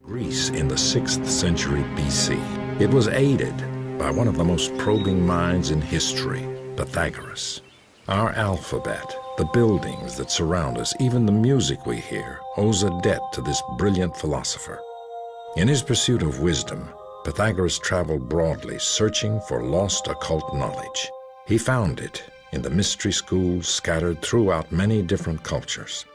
Greece in the 6th century BC. It was aided by one of the most probing minds in history, Pythagoras. Our alphabet, the buildings that surround us, even the music we hear, owes a debt to this brilliant philosopher. In his pursuit of wisdom, Pythagoras traveled broadly, searching for lost occult knowledge. He found it in the mystery schools scattered throughout many different cultures.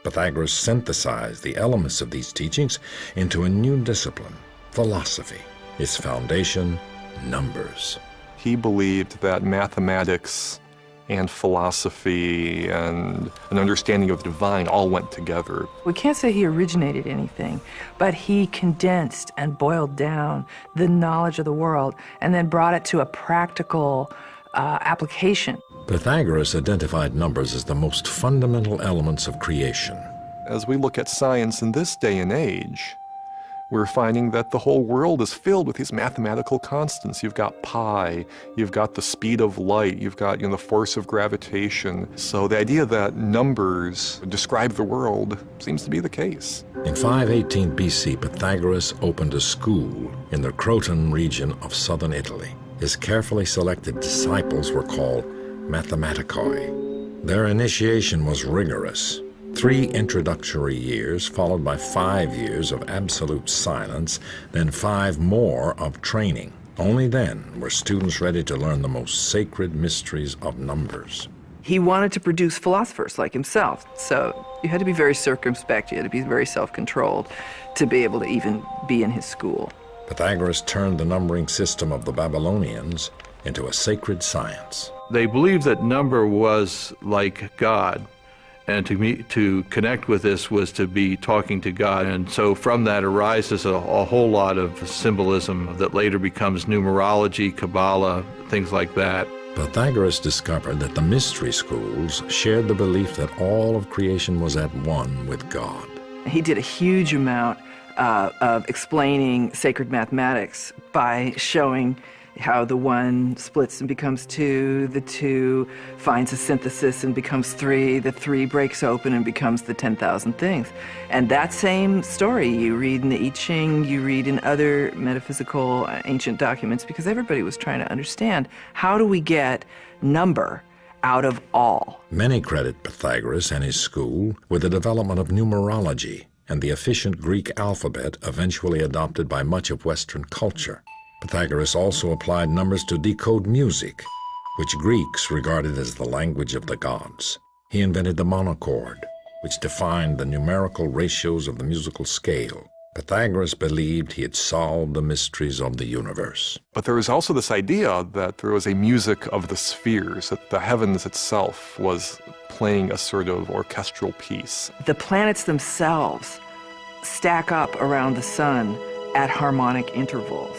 Pythagoras synthesized the elements of these teachings into a new discipline, philosophy. Its foundation, numbers. He believed that mathematics and philosophy and an understanding of the divine all went together. We can't say he originated anything, but he condensed and boiled down the knowledge of the world and then brought it to a practical application. Pythagoras identified numbers as the most fundamental elements of creation. As we look at science in this day and age, we're finding that the whole world is filled with these mathematical constants. You've got pi, you've got the speed of light, you've got the force of gravitation. So the idea that numbers describe the world seems to be the case. In 518 BC, Pythagoras opened a school in the Croton region of southern Italy. His carefully selected disciples were called mathematicoi. Their initiation was rigorous. 3 introductory years, followed by 5 years of absolute silence, then 5 more of training. Only then were students ready to learn the most sacred mysteries of numbers. He wanted to produce philosophers like himself, so you had to be very circumspect, you had to be very self-controlled to be able to even be in his school. Pythagoras turned the numbering system of the Babylonians into a sacred science. They believed that number was like God, and to connect with this was to be talking to God. And so from that arises a whole lot of symbolism that later becomes numerology, Kabbalah, things like that. Pythagoras discovered that the mystery schools shared the belief that all of creation was at one with God. He did a huge amount of explaining sacred mathematics by showing how the 1 splits and becomes 2, the 2 finds a synthesis and becomes 3, the 3 breaks open and becomes the 10,000 things. And that same story you read in the I Ching, you read in other metaphysical ancient documents, because everybody was trying to understand, how do we get number out of all? Many credit Pythagoras and his school with the development of numerology and the efficient Greek alphabet eventually adopted by much of Western culture. Pythagoras also applied numbers to decode music, which Greeks regarded as the language of the gods. He invented the monochord, which defined the numerical ratios of the musical scale. Pythagoras believed he had solved the mysteries of the universe. But there was also this idea that there was a music of the spheres, that the heavens itself was playing a sort of orchestral piece. The planets themselves stack up around the sun at harmonic intervals.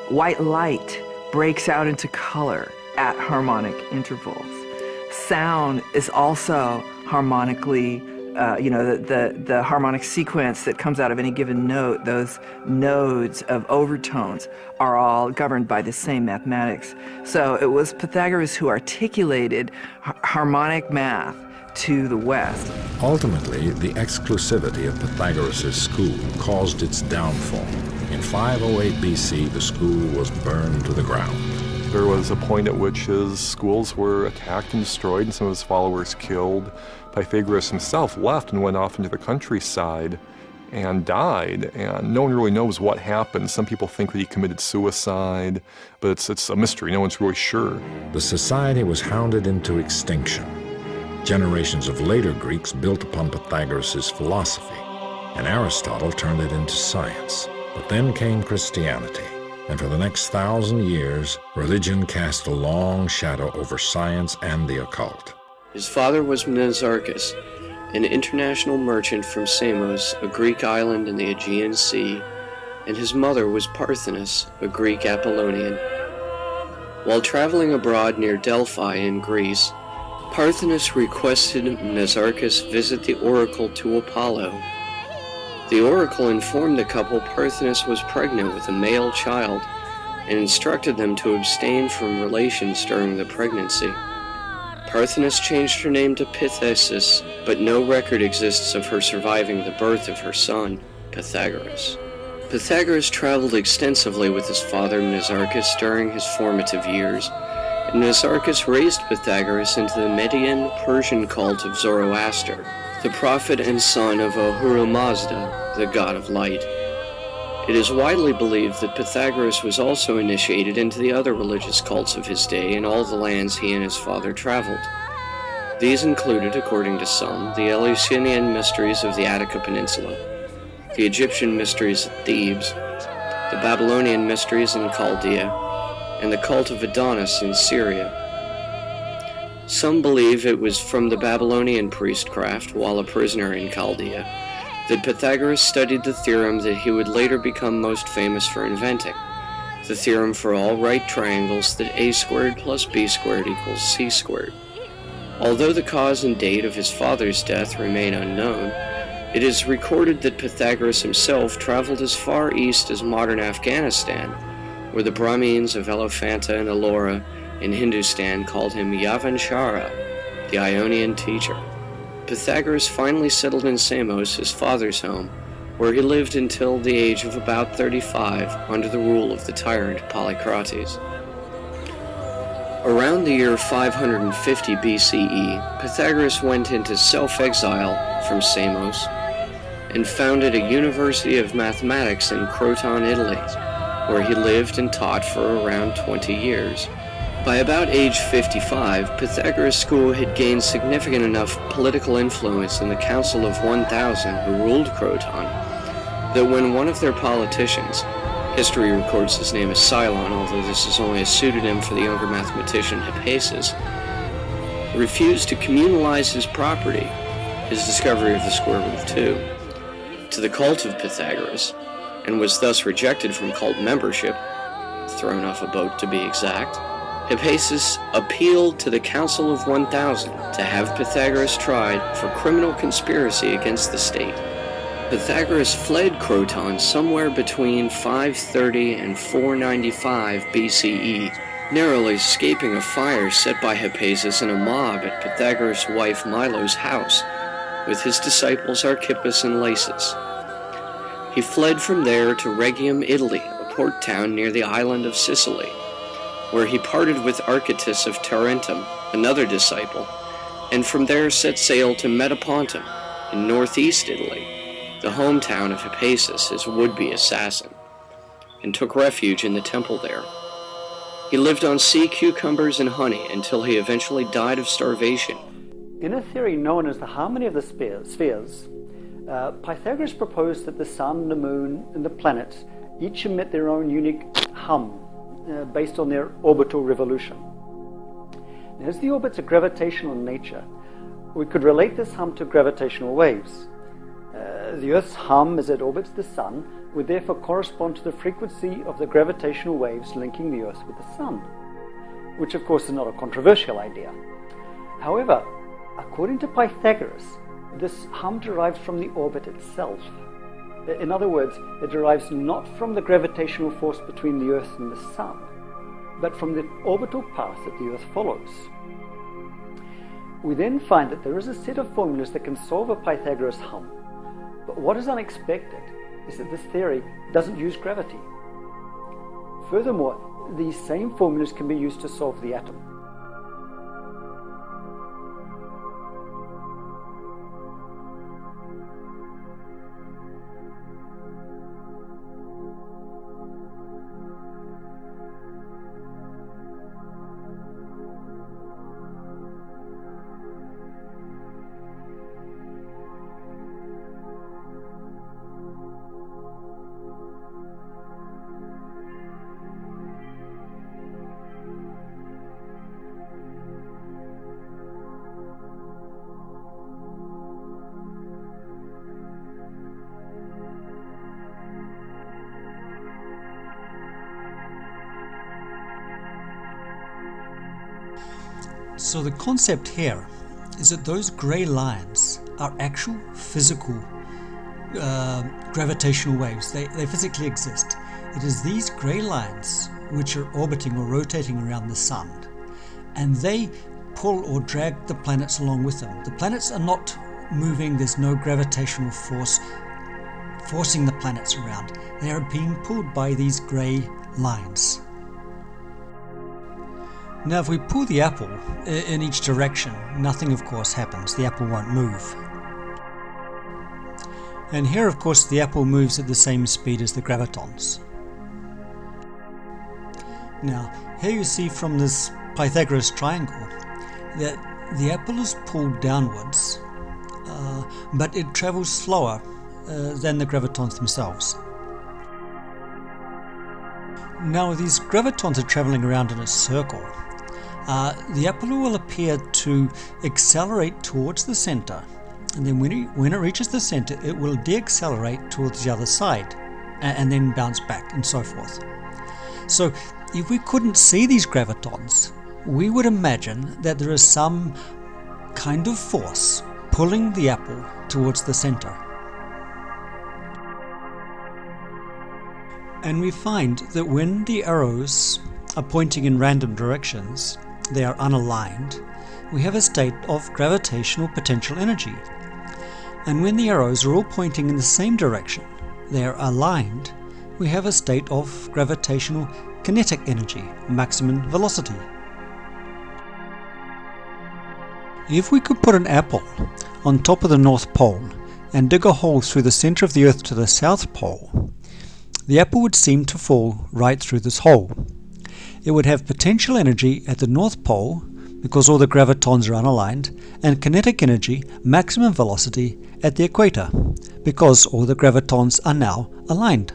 White light breaks out into color at harmonic intervals. Sound is also harmonically, the harmonic sequence that comes out of any given note, those nodes of overtones are all governed by the same mathematics. So it was Pythagoras who articulated harmonic math to the West. Ultimately, the exclusivity of Pythagoras' school caused its downfall. In 508 BC, the school was burned to the ground. There was a point at which his schools were attacked and destroyed and some of his followers killed. Pythagoras himself left and went off into the countryside and died, and no one really knows what happened. Some people think that he committed suicide, but it's a mystery. No one's really sure. The society was hounded into extinction. Generations of later Greeks built upon Pythagoras' philosophy, and Aristotle turned it into science. But then came Christianity, and for the next 1,000 years, religion cast a long shadow over science and the occult. His father was Nazarchus, an international merchant from Samos, a Greek island in the Aegean Sea, and his mother was Pythasis, a Greek Apollonian. While traveling abroad near Delphi in Greece, Pythasis requested Nazarchus visit the oracle to Apollo. The oracle informed the couple Pythasis was pregnant with a male child and instructed them to abstain from relations during the pregnancy. Pythasis changed her name to Pythasis, but no record exists of her surviving the birth of her son, Pythagoras. Pythagoras traveled extensively with his father Mnesarchus during his formative years, and Mnesarchus raised Pythagoras into the Median Persian cult of Zoroaster, the prophet and son of Ahura Mazda, the god of light. It is widely believed that Pythagoras was also initiated into the other religious cults of his day in all the lands he and his father traveled. These included, according to some, the Eleusinian mysteries of the Attica Peninsula, the Egyptian mysteries at Thebes, the Babylonian mysteries in Chaldea, and the cult of Adonis in Syria. Some believe it was from the Babylonian priestcraft, while a prisoner in Chaldea, that Pythagoras studied the theorem that he would later become most famous for inventing, the theorem for all right triangles that a squared plus b squared equals c squared. Although the cause and date of his father's death remain unknown, it is recorded that Pythagoras himself traveled as far east as modern Afghanistan, where the Brahmins of Elephanta and Ellora in Hindustan called him Yavanshara, the Ionian teacher. Pythagoras finally settled in Samos, his father's home, where he lived until the age of about 35 under the rule of the tyrant Polycrates. Around the year 550 BCE, Pythagoras went into self-exile from Samos and founded a university of mathematics in Croton, Italy, where he lived and taught for around 20 years. By about age 55, Pythagoras' school had gained significant enough political influence in the Council of 1000 who ruled Croton that when one of their politicians, history records his name as Sidon, although this is only a pseudonym for the younger mathematician Pythasis, refused to communalize his property, his discovery of the square root of 2, to the cult of Pythagoras, and was thus rejected from cult membership, thrown off a boat to be exact, Pythasis appealed to the Council of 1000 to have Pythagoras tried for criminal conspiracy against the state. Pythagoras fled Croton somewhere between 530 and 495 BCE, narrowly escaping a fire set by Pythasis and a mob at Pythagoras' wife Milo's house, with his disciples Archippus and Lasus. He fled from there to Rhegium, Italy, a port town near the island of Sicily, where he parted with Archytas of Tarentum, another disciple, and from there set sail to Metapontum in northeast Italy, the hometown of Pythasis, his would-be assassin, and took refuge in the temple there. He lived on sea cucumbers and honey until he eventually died of starvation. In a theory known as the harmony of the spheres, Pythagoras proposed that the sun, the moon, and the planets each emit their own unique hum based on their orbital revolution. Now, as the orbits are gravitational in nature, we could relate this hum to gravitational waves. The Earth's hum as it orbits the sun would therefore correspond to the frequency of the gravitational waves linking the Earth with the sun, which of course is not a controversial idea. However, according to Pythagoras, this hum derives from the orbit itself. In other words, it derives not from the gravitational force between the Earth and the sun, but from the orbital path that the Earth follows. We then find that there is a set of formulas that can solve a Pythagoras hum. But what is unexpected is that this theory doesn't use gravity. Furthermore, these same formulas can be used to solve the atom. So the concept here is that those grey lines are actual physical gravitational waves. They physically exist. It is these grey lines which are orbiting or rotating around the sun, and they pull or drag the planets along with them. The planets are not moving, there's no gravitational force. forcing the planets around. They are being pulled by these grey lines. Now if we pull the apple in each direction, nothing of course happens. The apple won't move. And here of course the apple moves at the same speed as the gravitons. Now here you see from this Pythagoras triangle that the apple is pulled downwards, but it travels slower than the gravitons themselves. Now these gravitons are travelling around in a circle. The apple will appear to accelerate towards the centre, and then when it reaches the centre it will deaccelerate towards the other side and then bounce back and so forth. So if we couldn't see these gravitons, we would imagine that there is some kind of force pulling the apple towards the centre. And we find that when the arrows are pointing in random directions, they are unaligned, we have a state of gravitational potential energy. And when the arrows are all pointing in the same direction, they are aligned, we have a state of gravitational kinetic energy, maximum velocity. If we could put an apple on top of the North Pole and dig a hole through the centre of the Earth to the South Pole, the apple would seem to fall right through this hole. It would have potential energy at the North Pole because all the gravitons are unaligned, and kinetic energy, maximum velocity, at the equator because all the gravitons are now aligned.